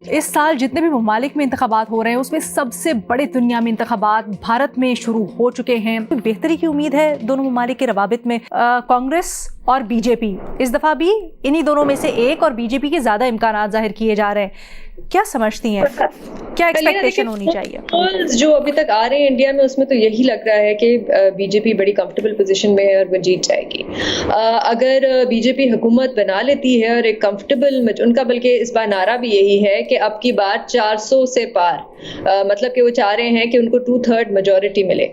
इस साल जितने भी ममालिक में इंतखाबात हो रहे हैं उसमें सबसे बड़े दुनिया में इंतखाबात भारत में शुरू हो चुके हैं। बेहतरी की उम्मीद है दोनों ममालिक के रवाबित में। कांग्रेस और बीजेपी इस दफ़ा भी इन्हीं दोनों में से एक और बीजेपी के ज़्यादा इम्कानात जाहिर किए जा रहे हैं। क्या समझती हैं, क्या एक्सपेक्टेशन होनी चाहिए? पोल्स जो अभी तक आ रहे हैं इंडिया में उसमें तो यही लग रहा है कि बीजेपी बड़ी कंफर्टेबल पोजीशन में है और वो जीत जाएगी। अगर बीजेपी हुकूमत बना लेती है और एक कंफर्टेबल, उनका बल्कि इस बार नारा भी यही है कि अब की बार 400 से पार, मतलब कि वो चाह रहे हैं कि उनको 2/3 मेजॉरिटी मिले।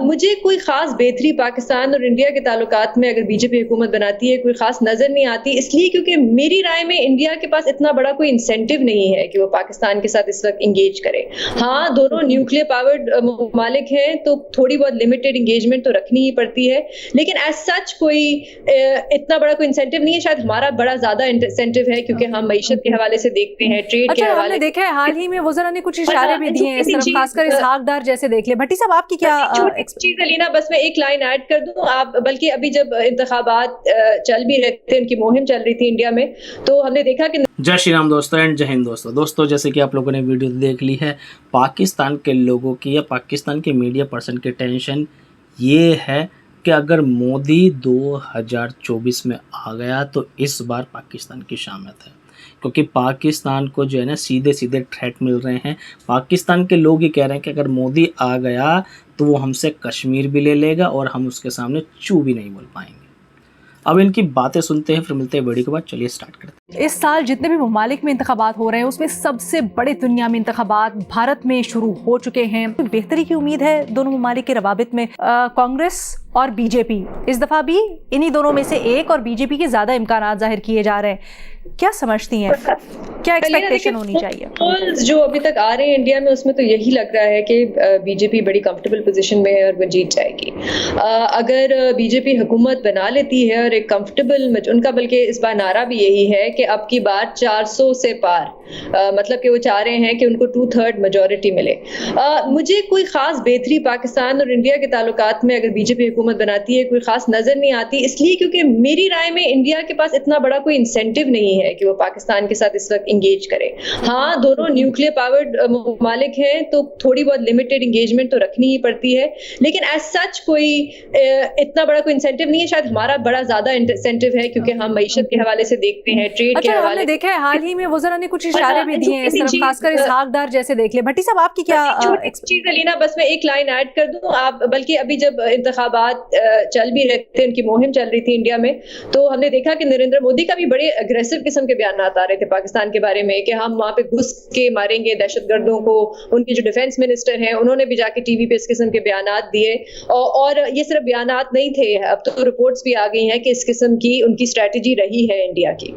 मुझे कोई खास बेहतरी पाकिस्तान और इंडिया के ताल्लुकात में अगर बीजेपी हुकूमत बनाती है कोई खास नजर नहीं आती, इसलिए क्योंकि मेरी राय में इंडिया के पास इतना बड़ा कोई इंसेंटिव नहीं है कि वो पाकिस्तान के साथ इस वक्त इंगेज करे। हाँ, दोनों न्यूक्लियर पावर्ड ममालिक हैं तो थोड़ी बहुत लिमिटेड इंगेजमेंट तो रखनी ही पड़ती है, लेकिन एज सच कोई इतना बड़ा कोई इंसेंटिव नहीं है। शायद हमारा बड़ा ज्यादा इंसेंटिव है क्योंकि हम मईशत के हवाले से देखते हैं, ट्रेड के हवाले से देखा है। हाल ही में वज़रा ने कुछ इशारे भी दिए हैं इस तरफ, खासकर इसहाक डार जैसे देख ले। भट्टी साहब, आपकी क्या चीज अलीना, बस मैं एक लाइन ऐड कर दूं आप, बल्कि अभी जब इंतखाबात चल भी रहे थे, उनकी मुहिम चल रही थी इंडिया में, तो हमने देखा कि जय श्री राम दोस्तों एंड जय हिंद दोस्तों, जैसे कि आप लोगों ने वीडियो देख ली है, पाकिस्तान के लोगों की या पाकिस्तान के मीडिया पर्सन की टेंशन ये है कि अगर मोदी 2024 में आ गया तो इस बार पाकिस्तान की शामत है, क्योंकि पाकिस्तान को जो है ना सीधे सीधे थ्रेट मिल रहे हैं। पाकिस्तान के लोग ये कह रहे हैं कि अगर मोदी आ गया तो वो हमसे कश्मीर भी ले लेगा और हम उसके सामने चू भी नहीं बोल पाएंगे। अब इनकी बातें सुनते हैं, फिर मिलते हैं वीडियो के बाद। चलिए स्टार्ट करते हैं। इस साल जितने भी ममालिक में इंतखाबात हो रहे हैं उसमें सबसे बड़े दुनिया में इंतखाबात भारत में शुरू हो चुके हैं। बेहतरी की उम्मीद है दोनों ममालिक के रवाबित में। कांग्रेस और बीजेपी इस दफ़ा भी इन्हीं दोनों में से एक और बीजेपी के ज़्यादा इम्कानात जाहिर किए जा रहे हैं। क्या समझती हैं, क्या एक्सपेक्टेशन होनी चाहिए? पोल्स जो अभी तक आ रहे हैं इंडिया में उसमें तो यही लग रहा है कि बीजेपी बड़ी कंफर्टेबल पोजीशन में है और वो जीत जाएगी। अगर बीजेपी हुकूमत बना लेती है और एक कंफर्टेबल, उनका बल्कि इस बार नारा भी यही है कि अब की बार 400 से पार, मतलब कि वो चाह रहे हैं कि उनको 2/3 मेजॉरिटी मिले। मुझे कोई खास बेहतरी पाकिस्तान और इंडिया के ताल्लुकात में अगर बीजेपी हुकूमत बनाती है कोई खास नजर नहीं आती, इसलिए क्योंकि मेरी राय में इंडिया के पास इतना बड़ा कोई इंसेंटिव नहीं है कि वो पाकिस्तान के साथ इस वक्त इंगेज करे। हाँ, दोनों न्यूक्लियर पावर्ड ममालिक हैं तो थोड़ी बहुत लिमिटेड इंगेजमेंट तो रखनी ही पड़ती है, लेकिन एज सच कोई इतना बड़ा कोई इंसेंटिव नहीं है। शायद हमारा बड़ा ज्यादा इंसेंटिव है क्योंकि हम मईशत के हवाले से देखते हैं, ट्रेड के हवाले से देखा है। हाल ही में वज़रा ने कुछ इशारे भी दिए हैं इस तरफ, खासकर इसहाक डार जैसे देख ले। भट्टी साहब, आपकी क्या चीज अलीना, बस मैं एक लाइन ऐड कर दूं आप, बल्कि अभी जब इंतखाबात चल भी रहे थे, उनकी मुहिम चल रही थी इंडिया में, तो हमने देखा कि नरेंद्र मोदी का भी बड़े अग्रेसिव किस्म के बयान आ रहे थे पाकिस्तान के बारे में कि हम वहां पे घुस के मारेंगे दहशतगर्दों को। उनके जो डिफेंस मिनिस्टर हैं उन्होंने भी जाके टीवी पे इस किस्म के बयान दिए, और ये सिर्फ बयान नहीं थे, अब तो रिपोर्ट्स भी आ गई हैं कि इस किस्म की उनकी स्ट्रेटजी रही है इंडिया की।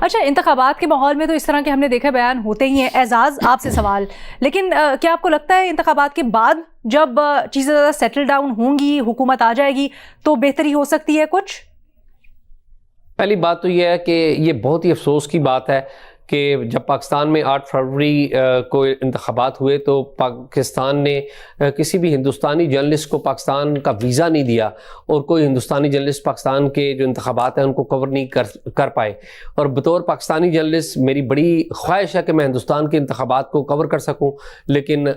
अच्छा, इंतखाबात के माहौल में तो इस तरह के हमने देखा बयान होते ही हैं। एजाज, आपसे सवाल, लेकिन क्या आपको लगता है इंतखाबात के बाद जब चीज़ें ज़्यादा सेटल डाउन होंगी, हुकूमत आ जाएगी, तो बेहतरी हो सकती है कुछ? पहली बात तो यह है कि ये बहुत ही अफसोस की बात है कि जब पाकिस्तान में 8 फरवरी को इंतखाबात हुए तो पाकिस्तान ने किसी भी हिंदुस्तानी जर्नलिस्ट को पाकिस्तान का वीज़ा नहीं दिया, और कोई हिंदुस्तानी जर्नलिस्ट पाकिस्तान के जो इंतखाबात हैं उनको कवर नहीं कर पाए। और बतौर पाकिस्तानी जर्नलिस्ट मेरी बड़ी ख्वाहिश है कि मैं हिंदुस्तान के इंतखाबात को कवर कर सकूं, लेकिन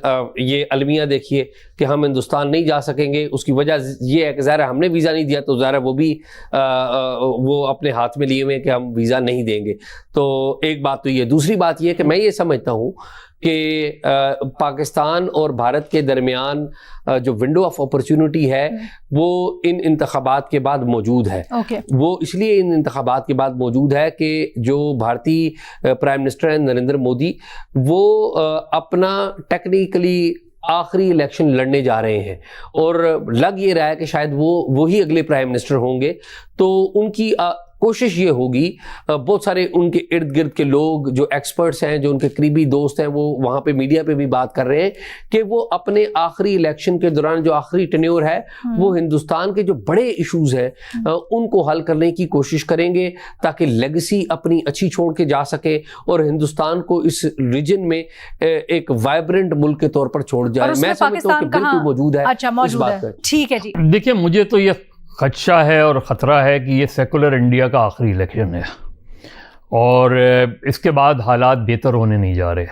ये अलमिया देखिए कि हम हिंदुस्तान नहीं जा सकेंगे। उसकी वजह ये है कि ज़ाहिर है हमने वीज़ा नहीं दिया, तो ज़ाहिर है वो भी वो अपने हाथ में लिए हुए कि हम वीज़ा नहीं देंगे। तो एक बात तो ये। दूसरी बात ये कि मैं ये समझता हूँ कि पाकिस्तान और भारत के दरमियान जो विंडो ऑफ अपॉर्चुनिटी है वो इन इंतखाबात के बाद मौजूद है। वो इसलिए इन इंतखाबात के बाद मौजूद है कि जो भारतीय प्राइम मिनिस्टर हैं नरेंद्र मोदी, वो अपना टेक्निकली आखिरी इलेक्शन लड़ने जा रहे हैं, और लग ये रहा है कि शायद वो ही अगले प्राइम मिनिस्टर होंगे। तो उनकी कोशिश ये होगी, बहुत सारे उनके इर्द गिर्द के लोग जो एक्सपर्ट्स हैं, जो उनके करीबी दोस्त हैं, वो वहाँ पे मीडिया पे भी बात कर रहे हैं कि वो अपने आखिरी इलेक्शन के दौरान जो आखिरी टेन्योर है वो हिंदुस्तान के जो बड़े इश्यूज हैं उनको हल करने की कोशिश करेंगे, ताकि लेगेसी अपनी अच्छी छोड़ के जा सके और हिंदुस्तान को इस रीजन में एक वाइब्रेंट मुल्क के तौर पर छोड़ जाए। मैं समझता हूँ कि बिल्कुल मौजूद है इस बात पर। ठीक है जी। देखिए, मुझे तो ये खदशा है और ख़तरा है कि ये सेकुलर इंडिया का आखिरी इलेक्शन है, और इसके बाद हालात बेहतर होने नहीं जा रहे,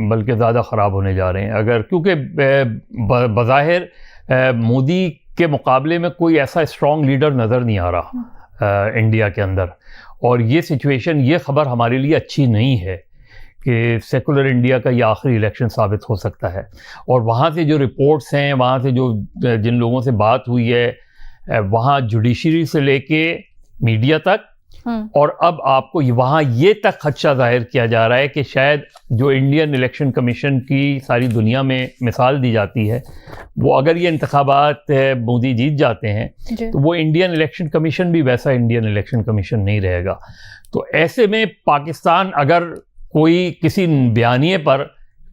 बल्कि ज़्यादा ख़राब होने जा रहे हैं। अगर क्योंकि बज़ाहिर मोदी के मुकाबले में कोई ऐसा स्ट्रॉन्ग लीडर नज़र नहीं आ रहा इंडिया के अंदर, और ये सिचुएशन, ये ख़बर हमारे लिए अच्छी नहीं है कि सेकुलर इंडिया का ये आखिरी इलेक्शन साबित हो सकता है। और वहाँ से जो रिपोर्ट्स हैं, वहाँ से जो जिन लोगों से बात हुई है, वहाँ जुडिशरी से लेके मीडिया तक, और अब आपको वहाँ ये तक खदशा जाहिर किया जा रहा है कि शायद जो इंडियन इलेक्शन कमीशन की सारी दुनिया में मिसाल दी जाती है, वो अगर ये इंतखाबात मोदी जीत जाते हैं तो वो इंडियन इलेक्शन कमीशन भी वैसा इंडियन इलेक्शन कमीशन नहीं रहेगा। तो ऐसे में पाकिस्तान अगर कोई किसी बयानिए पर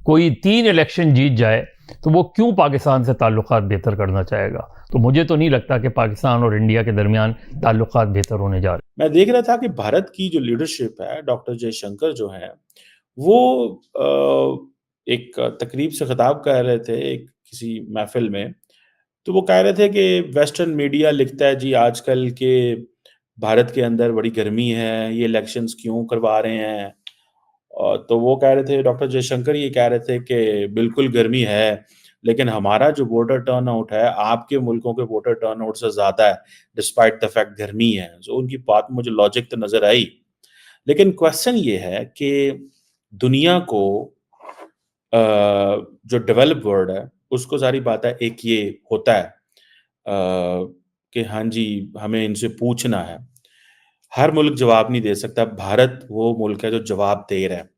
कोई 3 इलेक्शन जीत जाए तो वो क्यों पाकिस्तान से ताल्लुकात बेहतर करना चाहेगा? तो मुझे तो नहीं लगता कि पाकिस्तान और इंडिया के दरमियान ताल्लुकात बेहतर होने जा रहे हैं। मैं देख रहा था कि भारत की जो लीडरशिप है, डॉक्टर जयशंकर जो है, वो एक तकरीब से खिताब कर रहे थे एक किसी महफिल में। तो वो कह रहे थे कि वेस्टर्न मीडिया लिखता है जी आजकल के भारत के अंदर बड़ी गर्मी है, ये इलेक्शंस क्यों करवा रहे हैं। तो वो कह रहे थे, डॉक्टर जयशंकर ये कह रहे थे कि बिल्कुल गर्मी है, लेकिन हमारा जो वोटर टर्नआउट है आपके मुल्कों के वोटर टर्नआउट से ज़्यादा है, डिस्पाइट द फैक्ट गर्मी है। तो उनकी बात में मुझे लॉजिक तो नज़र आई, लेकिन क्वेश्चन ये है कि दुनिया को जो डेवलप वर्ल्ड है उसको सारी बात है, एक ये होता है कि हाँ जी हमें इनसे पूछना है। हर मुल्क जवाब नहीं दे सकता, भारत वो मुल्क है जो जवाब दे रहा है।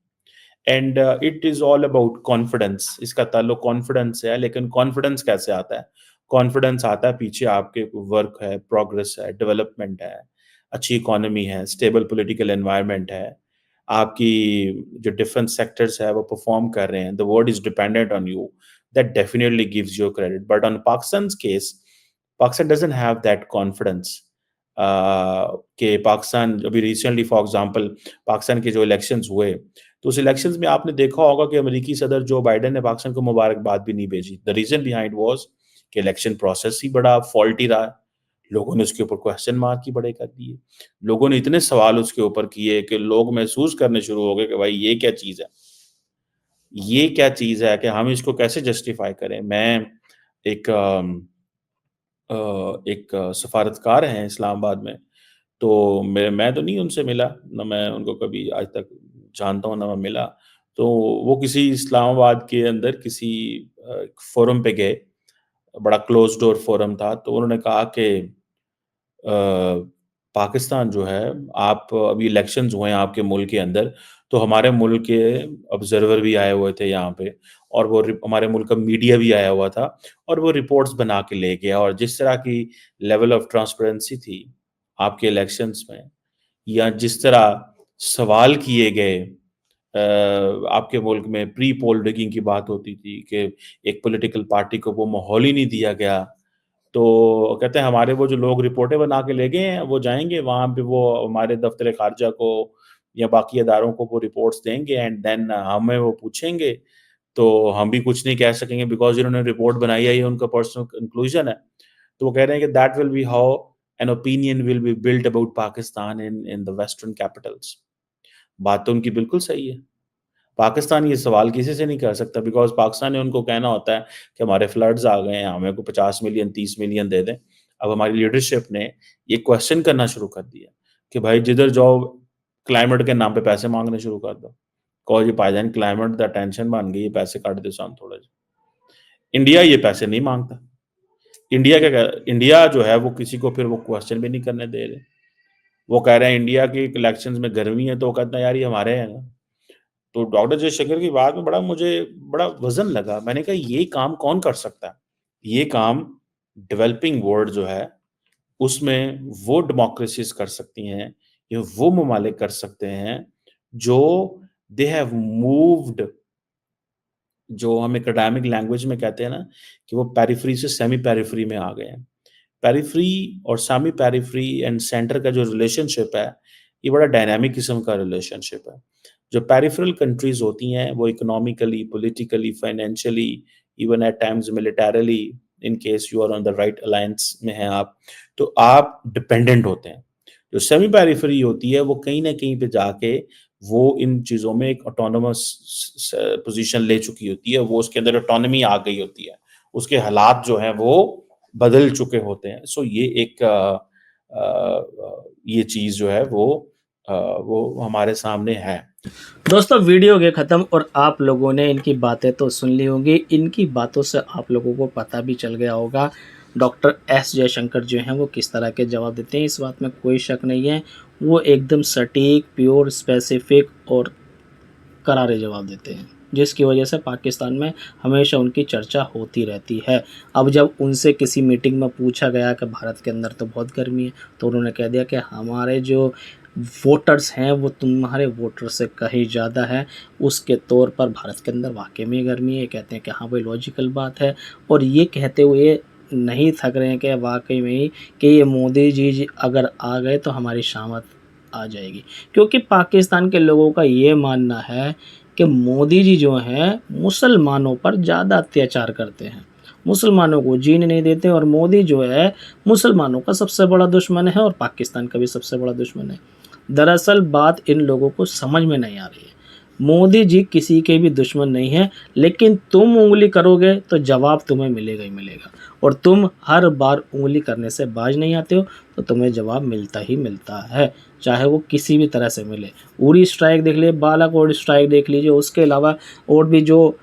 And it is all about confidence, इसका ताल्लुक कॉन्फिडेंस से है। लेकिन कॉन्फिडेंस कैसे आता है? कॉन्फिडेंस आता है पीछे आपके वर्क है, प्रोग्रेस है, डेवलपमेंट है, अच्छी इकोनॉमी है, स्टेबल पॉलिटिकल एनवायरनमेंट है, आपकी जो डिफरेंट सेक्टर्स है वो परफॉर्म कर रहे हैं, the world is dependent on you, that definitely gives you credit. But on Pakistan case, Pakistan doesn't have that confidence कि पाकिस्तान अभी रिसेंटली फॉर एग्जांपल पाकिस्तान के जो इलेक्शंस हुए, तो उस इलेक्शंस में आपने देखा होगा कि अमेरिकी सदर जो बाइडेन ने पाकिस्तान को मुबारकबाद भी नहीं भेजी। द रीजन बिहाइंड वाज कि इलेक्शन प्रोसेस ही बड़ा फॉल्टी रहा। लोगों ने उसके ऊपर क्वेश्चन मार्क ही बड़े कर दिए, लोगों ने इतने सवाल उसके ऊपर किए कि लोग महसूस करने शुरू हो गए कि भाई ये क्या चीज़ है, ये क्या चीज़ है कि हम इसको कैसे जस्टिफाई करें। मैं एक सफारतकार हैं इस्लामाबाद में, तो मैं तो नहीं उनसे मिला, ना मैं उनको कभी आज तक जानता हूँ, ना मैं मिला। तो वो किसी इस्लामाबाद के अंदर किसी फोरम पे गए, बड़ा क्लोज़ डोर फोरम था, तो उन्होंने कहा कि पाकिस्तान जो है, आप अभी इलेक्शंस हुए हैं आपके मुल्क के अंदर, तो हमारे मुल्क के ऑब्जर्वर भी आए हुए थे यहाँ पे, और वो हमारे मुल्क का मीडिया भी आया हुआ था, और वो रिपोर्ट्स बना के ले गया। और जिस तरह की लेवल ऑफ ट्रांसपेरेंसी थी आपके इलेक्शंस में, या जिस तरह सवाल किए गए, आपके मुल्क में प्री पोल रिगिंग की बात होती थी कि एक पॉलिटिकल पार्टी को वो माहौल ही नहीं दिया गया। तो कहते हैं हमारे वो जो लोग रिपोर्टें बना के ले गए हैं, वो जाएँगे वहाँ पे, वो हमारे दफ्तर ख़ारजा को या बाकी इदारों को वो रिपोर्ट्स देंगे, एंड देन हमें वो पूछेंगे, तो हम भी कुछ नहीं कह सकेंगे बिकॉज़ जिन्होंने रिपोर्ट बनाई है ये उनका पर्सनल कंक्लूजन है। तो वो कह रहे हैं कि that will be how an opinion will be built about Pakistan in the western Capitals. बात तो उनकी बिल्कुल सही है। पाकिस्तान ये सवाल किसी से नहीं कर सकता बिकॉज़ पाकिस्तान ने उनको कहना होता है कि हमारे फ्लड्स आ गए हैं, हमें को 50 मिलियन 30 मिलियन दे दें। अब हमारी लीडरशिप ने ये क्वेश्चन करना शुरू कर दिया कि भाई जिधर जाओ क्लाइमेट के नाम पे पैसे माँगने शुरू कर दो। कहो जी भाईजान क्लाइमेट दा टेंशन बन गई, पैसे काट दो सान थोड़े जे। इंडिया ये पैसे नहीं माँगता। इंडिया जो है वो किसी को फिर वो क्वेश्चन भी नहीं करने दे रहे। वो कह रहे हैं इंडिया के इलेक्शंस में गर्मी है, तो वो कहते हैं यार ये हमारे हैं ना। तो डॉक्टर जयशंकर की बात में मुझे बड़ा वज़न लगा। मैंने कहा ये काम कौन कर सकता है? ये काम डेवलपिंग वर्ल्ड जो है, उसमें वो डेमोक्रेसीज़ कर सकती हैं, ये वो ममालिक कर सकते हैं जो दे हैव मूव्ड, जो हम एकेडमिक लैंग्वेज में कहते हैं ना कि वो पेरिफेरी से सेमी पेरिफेरी में आ गए हैं। पेरिफेरी और सेमी पेरिफेरी एंड सेंटर का जो रिलेशनशिप है, ये बड़ा डायनामिक किस्म का रिलेशनशिप है। जो पेरिफेरल कंट्रीज़ होती हैं, वो economically, politically, financially, even at times militarily, in case you are on the right alliance में हैं आप, तो आप डिपेंडेंट होते हैं। जो सेमी पेरिफेरी होती है वो कहीं न कहीं पे जाके वो इन चीज़ों में एक ऑटोनोमस पोज़ीशन ले चुकी होती है, वो उसके अंदर ऑटोनॉमी आ गई होती है। उसके हालात जो हैं वो बदल चुके होते हैं। सो ये एक ये चीज़ जो है वो हमारे सामने है। दोस्तों वीडियो हो गया ख़त्म और आप लोगों ने इनकी बातें तो सुन ली होंगी। इनकी बातों से आप लोगों को पता भी चल गया होगा डॉक्टर एस जयशंकर जो हैं वो किस तरह के जवाब देते हैं। इस बात में कोई शक नहीं है, वो एकदम सटीक, प्योर, स्पेसिफिक और करारे जवाब देते हैं, जिसकी वजह से पाकिस्तान में हमेशा उनकी चर्चा होती रहती है। अब जब उनसे किसी मीटिंग में पूछा गया कि भारत के अंदर तो बहुत गर्मी है, तो उन्होंने कह दिया कि हमारे जो वोटर्स हैं वो तुम्हारे वोटर से कहीं ज़्यादा है, उसके तौर पर भारत के अंदर वाकई में गर्मी है। कहते हैं कि हाँ भाई लॉजिकल बात है, और ये कहते हुए नहीं थक रहे हैं कि वाकई में ही कि ये मोदी जी अगर आ गए तो हमारी शामत आ जाएगी। क्योंकि पाकिस्तान के लोगों का ये मानना है कि मोदी जी जो हैं मुसलमानों पर ज़्यादा अत्याचार करते हैं, मुसलमानों को जीने नहीं देते, और मोदी जो है मुसलमानों का सबसे बड़ा दुश्मन है और पाकिस्तान का भी सबसे बड़ा दुश्मन है। दरअसल बात इन लोगों को समझ में नहीं आ रही है। मोदी जी किसी के भी दुश्मन नहीं है, लेकिन तुम उंगली करोगे तो जवाब तुम्हें मिलेगा ही मिलेगा, और तुम हर बार उंगली करने से बाज नहीं आते हो तो तुम्हें जवाब मिलता ही मिलता है, चाहे वो किसी भी तरह से मिले। उरी स्ट्राइक देख लीजिए, बालाकोट स्ट्राइक देख लीजिए, उसके अलावा और भी जो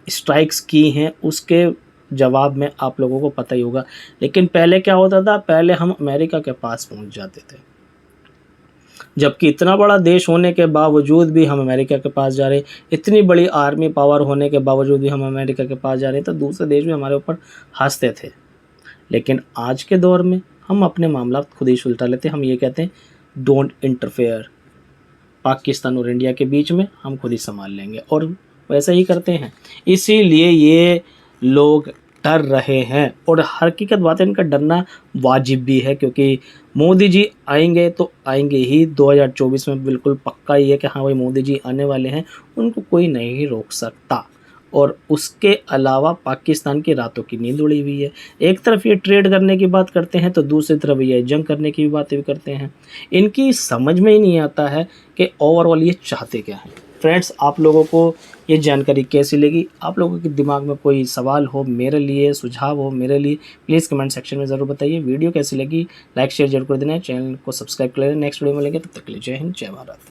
स्ट्राइक्स की हैं उसके जवाब में आप लोगों को पता ही होगा। लेकिन पहले क्या होता था, पहले हम अमेरिका के पास पहुंच जाते थे, जबकि इतना बड़ा देश होने के बावजूद भी हम अमेरिका के पास जा रहे हैं, इतनी बड़ी आर्मी पावर होने के बावजूद भी हम अमेरिका के पास जा रहे हैं, तो दूसरे देश भी हमारे ऊपर हंसते थे। लेकिन आज के दौर में हम अपने मामला खुद ही सुलझा लेते हैं। हम ये कहते हैं डोंट इंटरफेयर, पाकिस्तान और इंडिया के बीच में हम खुद ही संभाल लेंगे, और वैसा ही करते हैं। इसीलिए ये लोग डर रहे हैं, और हकीकत बात है इनका डरना वाजिब भी है, क्योंकि मोदी जी आएंगे तो आएंगे ही 2024 में, बिल्कुल पक्का ही है कि हाँ भाई मोदी जी आने वाले हैं, उनको कोई नहीं रोक सकता। और उसके अलावा पाकिस्तान की रातों की नींद उड़ी हुई है। एक तरफ ये ट्रेड करने की बात करते हैं तो दूसरी तरफ ये जंग करने की भी बातें भी करते हैं। इनकी समझ में ही नहीं आता है कि ओवरऑल ये चाहते क्या हैं। फ्रेंड्स, आप लोगों को ये जानकारी कैसी लगी? आप लोगों के दिमाग में कोई सवाल हो मेरे लिए, सुझाव हो मेरे लिए, प्लीज़ कमेंट सेक्शन में ज़रूर बताइए। वीडियो कैसी लगी लाइक शेयर जरूर कर देना, चैनल को सब्सक्राइब कर लेना। नेक्स्ट वीडियो में मिलेंगे, तब तक के लिए जय हिंद, जय भारत।